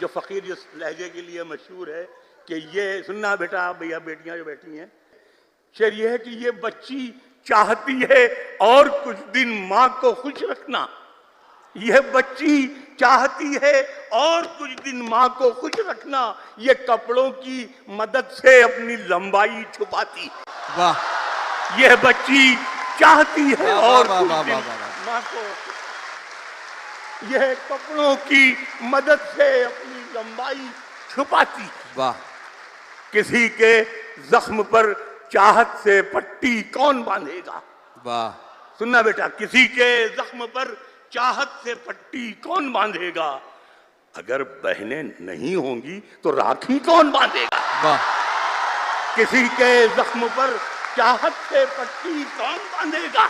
जो फ़कीर जिस लहजे के लिए मशहूर है कि ये सुनना बेटा, भैया बेटियां जो बैठी हैं, शेर ये है कि ये बच्ची चाहती है और कुछ दिन माँ को खुश रखना। यह बच्ची चाहती है और कुछ दिन माँ को खुश रखना, ये कपड़ों की मदद से अपनी लंबाई छुपाती। वाह। यह बच्ची चाहती है और वाह, कुछ वाह, दिन वाह, वाह, वाह। माँ को, यह कपड़ों की मदद से अपनी लंबाई छुपाती। वाह। किसी के जख्म पर चाहत से पट्टी कौन बांधेगा। वाह। सुनना बेटा, किसी के जख्म पर चाहत से पट्टी कौन बांधेगा, अगर बहनें नहीं होंगी तो राखी कौन बांधेगा। वाह। किसी के जख्म पर चाहत से पट्टी कौन बांधेगा।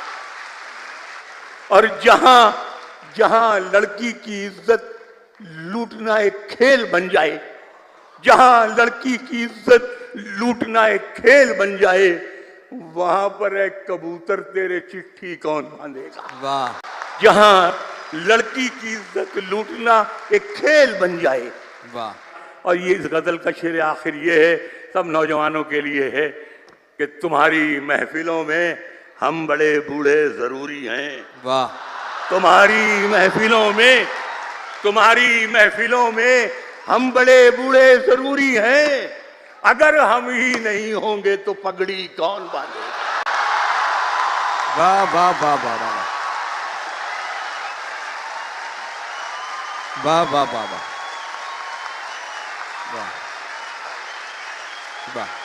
और जहां जहां लड़की की इज्जत लूटना एक खेल बन जाए, जहां लड़की की इज्जत लूटना एक खेल बन जाए, वहां पर एक कबूतर तेरे चिट्ठी कौन बांधेगा। वाह। जहां लड़की की इज्जत लूटना एक खेल बन जाए। वाह। और ये इस गजल का शेर आखिर ये है, सब नौजवानों के लिए है कि तुम्हारी महफिलों में हम बड़े बूढ़े जरूरी हैं। वाह। तुम्हारी महफिलों में, तुम्हारी महफिलों में हम बड़े बूढ़े जरूरी हैं। अगर हम ही नहीं होंगे तो पगड़ी कौन बांधेगा। वाह वाह वाह वाह वाह वाह वाह वाह वाह वाह वाह।